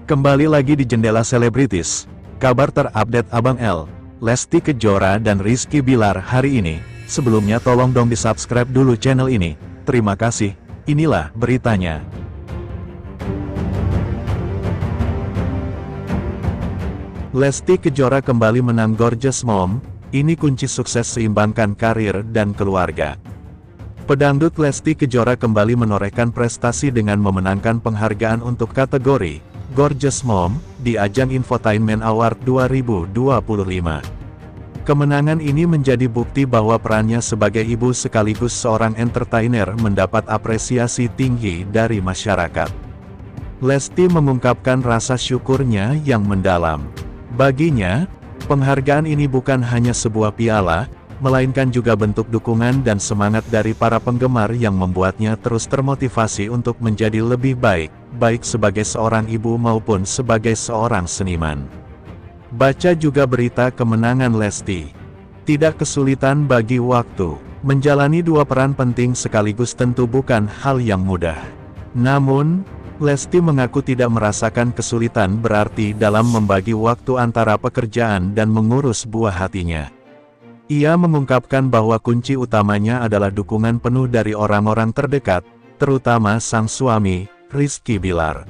Kembali lagi di Jendela Selebritis, kabar terupdate Abang L, Lesti Kejora dan Rizky Bilar hari ini. Sebelumnya tolong dong di-subscribe dulu channel ini. Terima kasih, inilah beritanya. Lesti Kejora kembali menang Gorgeous Mom, ini kunci sukses seimbangkan karir dan keluarga. Pedangdut Lesti Kejora kembali menorehkan prestasi dengan memenangkan penghargaan untuk kategori Gorgeous Mom di ajang Infotainment Award 2025. Kemenangan ini menjadi bukti bahwa perannya sebagai ibu sekaligus seorang entertainer mendapat apresiasi tinggi dari masyarakat. Lesti mengungkapkan rasa syukurnya yang mendalam. Baginya, penghargaan ini bukan hanya sebuah piala, melainkan juga bentuk dukungan dan semangat dari para penggemar yang membuatnya terus termotivasi untuk menjadi lebih baik, baik sebagai seorang ibu maupun sebagai seorang seniman. Baca juga berita kemenangan Lesti. Tidak kesulitan bagi waktu. Menjalani dua peran penting sekaligus tentu bukan hal yang mudah. Namun, Lesti mengaku tidak merasakan kesulitan berarti dalam membagi waktu antara pekerjaan dan mengurus buah hatinya. Ia mengungkapkan bahwa kunci utamanya adalah dukungan penuh dari orang-orang terdekat, terutama sang suami, Rizky Bilar.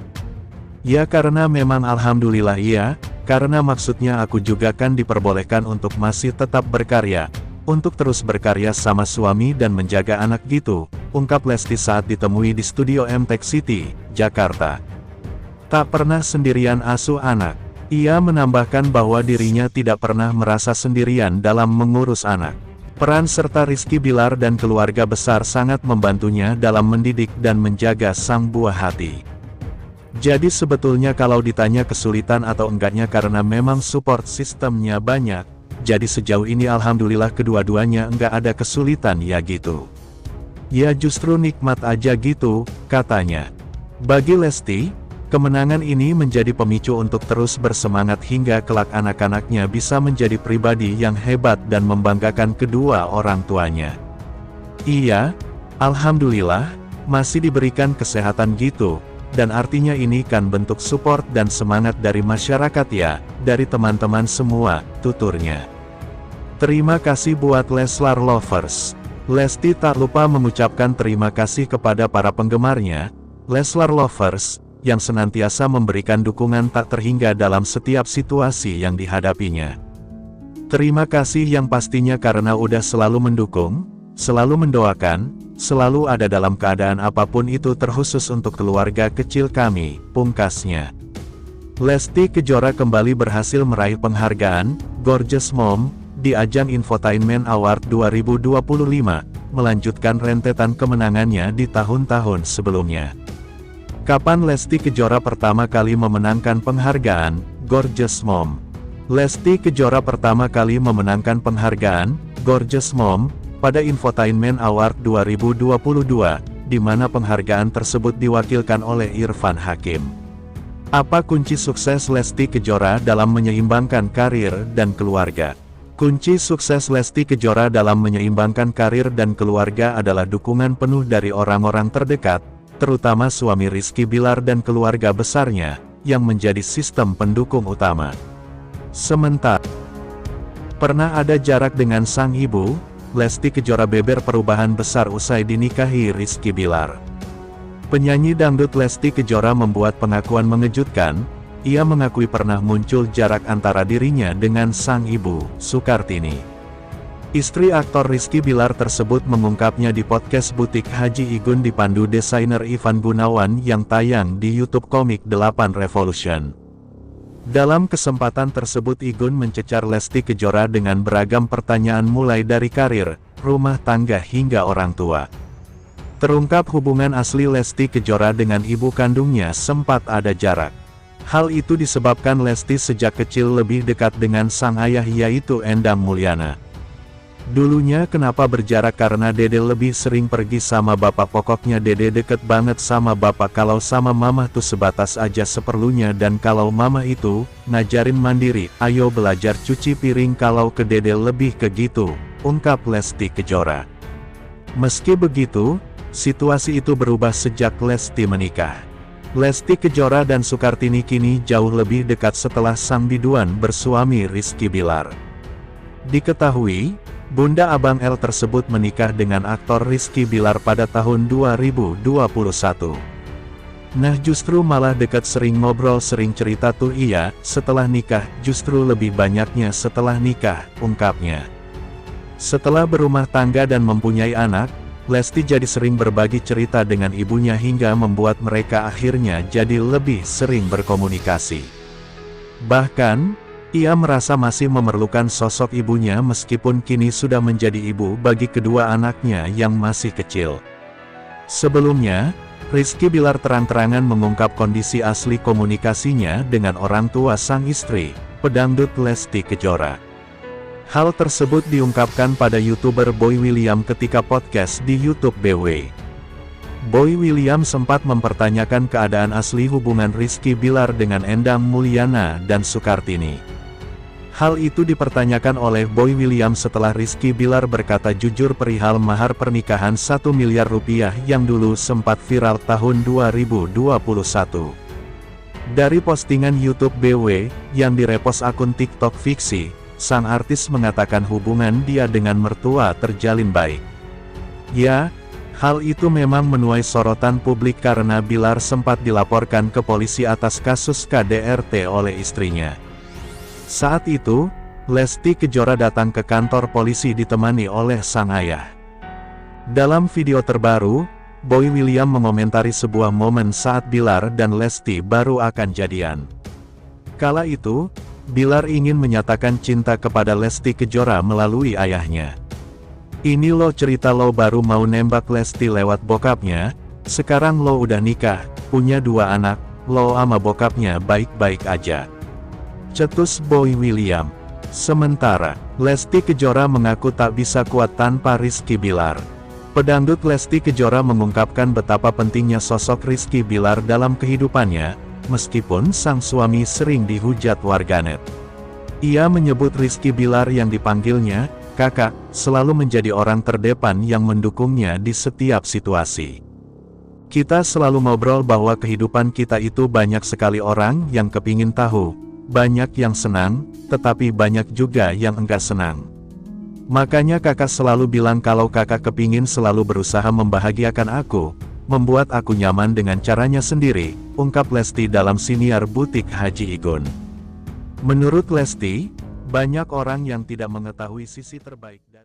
Ya karena memang alhamdulillah iya, karena maksudnya aku juga kan diperbolehkan untuk masih tetap berkarya, untuk terus berkarya sama suami dan menjaga anak gitu, ungkap Lesti saat ditemui di studio MTech City, Jakarta. Tak pernah sendirian asuh anak. Ia menambahkan bahwa dirinya tidak pernah merasa sendirian dalam mengurus anak. Peran serta Rizky Bilar dan keluarga besar sangat membantunya dalam mendidik dan menjaga sang buah hati. Jadi sebetulnya kalau ditanya kesulitan atau enggaknya karena memang support sistemnya banyak, jadi sejauh ini alhamdulillah kedua-duanya enggak ada kesulitan ya gitu. Ya justru nikmat aja gitu, katanya. Bagi Lesti, kemenangan ini menjadi pemicu untuk terus bersemangat hingga kelak anak-anaknya bisa menjadi pribadi yang hebat dan membanggakan kedua orang tuanya. Iya, alhamdulillah, masih diberikan kesehatan gitu, dan artinya ini kan bentuk support dan semangat dari masyarakat ya, dari teman-teman semua, tuturnya. Terima kasih buat Leslar Lovers. Lesti tak lupa mengucapkan terima kasih kepada para penggemarnya, Leslar Lovers, yang senantiasa memberikan dukungan tak terhingga dalam setiap situasi yang dihadapinya. Terima kasih yang pastinya karena udah selalu mendukung, selalu mendoakan, selalu ada dalam keadaan apapun itu terkhusus untuk keluarga kecil kami, pungkasnya. Lesti Kejora kembali berhasil meraih penghargaan Gorgeous Mom di ajang Infotainment Award 2025, melanjutkan rentetan kemenangannya di tahun-tahun sebelumnya. Kapan Lesti Kejora pertama kali memenangkan penghargaan Gorgeous Mom? Lesti Kejora pertama kali memenangkan penghargaan Gorgeous Mom pada Infotainment Award 2022, di mana penghargaan tersebut diwakilkan oleh Irfan Hakim. Apa kunci sukses Lesti Kejora dalam menyeimbangkan karir dan keluarga? Kunci sukses Lesti Kejora dalam menyeimbangkan karir dan keluarga adalah dukungan penuh dari orang-orang terdekat, terutama suami Rizky Bilar dan keluarga besarnya, yang menjadi sistem pendukung utama. Sementara pernah ada jarak dengan sang ibu, Lesti Kejora beber perubahan besar usai dinikahi Rizky Bilar. Penyanyi dangdut Lesti Kejora membuat pengakuan mengejutkan, ia mengakui pernah muncul jarak antara dirinya dengan sang ibu, Sukartini. Istri aktor Rizky Bilar tersebut mengungkapnya di podcast Butik Haji Igun dipandu desainer Ivan Gunawan yang tayang di YouTube Komik 8 Revolution. Dalam kesempatan tersebut Igun mencecar Lesti Kejora dengan beragam pertanyaan mulai dari karir, rumah tangga hingga orang tua. Terungkap hubungan asli Lesti Kejora dengan ibu kandungnya sempat ada jarak. Hal itu disebabkan Lesti sejak kecil lebih dekat dengan sang ayah yaitu Endang Mulyana. Dulunya kenapa berjarak karena Dede lebih sering pergi sama bapak, pokoknya Dede deket banget sama bapak, kalau sama mama tuh sebatas aja seperlunya, dan kalau mama itu ngajarin mandiri, ayo belajar cuci piring, kalau ke Dede lebih ke gitu, ungkap Lesti Kejora. Meski begitu, situasi itu berubah sejak Lesti menikah. Lesti Kejora dan Sukartini kini jauh lebih dekat setelah sang biduan bersuami Rizky Bilar. Diketahui, Bunda Abang L tersebut menikah dengan aktor Rizky Bilar pada tahun 2021. Nah justru malah dekat, sering ngobrol, sering cerita tuh iya, setelah nikah, justru lebih banyaknya setelah nikah, ungkapnya. Setelah berumah tangga dan mempunyai anak, Lesti jadi sering berbagi cerita dengan ibunya hingga membuat mereka akhirnya jadi lebih sering berkomunikasi. Bahkan, ia merasa masih memerlukan sosok ibunya meskipun kini sudah menjadi ibu bagi kedua anaknya yang masih kecil. Sebelumnya, Rizky Bilar terang-terangan mengungkap kondisi asli komunikasinya dengan orang tua sang istri, pedangdut Lesti Kejora. Hal tersebut diungkapkan pada YouTuber Boy William ketika podcast di YouTube BW. Boy William sempat mempertanyakan keadaan asli hubungan Rizky Bilar dengan Endang Mulyana dan Sukartini. Hal itu dipertanyakan oleh Boy William setelah Rizky Bilar berkata jujur perihal mahar pernikahan 1 miliar rupiah yang dulu sempat viral tahun 2021. Dari postingan YouTube BW, yang direpost akun TikTok Fiksi, sang artis mengatakan hubungan dia dengan mertua terjalin baik. Ya, hal itu memang menuai sorotan publik karena Bilar sempat dilaporkan ke polisi atas kasus KDRT oleh istrinya. Saat itu, Lesti Kejora datang ke kantor polisi ditemani oleh sang ayah. Dalam video terbaru, Boy William mengomentari sebuah momen saat Bilar dan Lesti baru akan jadian. Kala itu, Bilar ingin menyatakan cinta kepada Lesti Kejora melalui ayahnya. Ini lo cerita lo baru mau nembak Lesti lewat bokapnya, sekarang lo udah nikah, punya 2 anak, lo ama bokapnya baik-baik aja. Cetus Boy William. Sementara, Lesti Kejora mengaku tak bisa kuat tanpa Rizky Bilar. Pedangdut Lesti Kejora mengungkapkan betapa pentingnya sosok Rizky Bilar dalam kehidupannya, meskipun sang suami sering dihujat warganet. Ia menyebut Rizky Bilar yang dipanggilnya kakak, selalu menjadi orang terdepan yang mendukungnya di setiap situasi. Kita selalu ngobrol bahwa kehidupan kita itu banyak sekali orang yang kepingin tahu, banyak yang senang, tetapi banyak juga yang enggak senang. Makanya kakak selalu bilang kalau kakak kepingin selalu berusaha membahagiakan aku, membuat aku nyaman dengan caranya sendiri, ungkap Lesti dalam siniar butik Haji Igun. Menurut Lesti, banyak orang yang tidak mengetahui sisi terbaik dari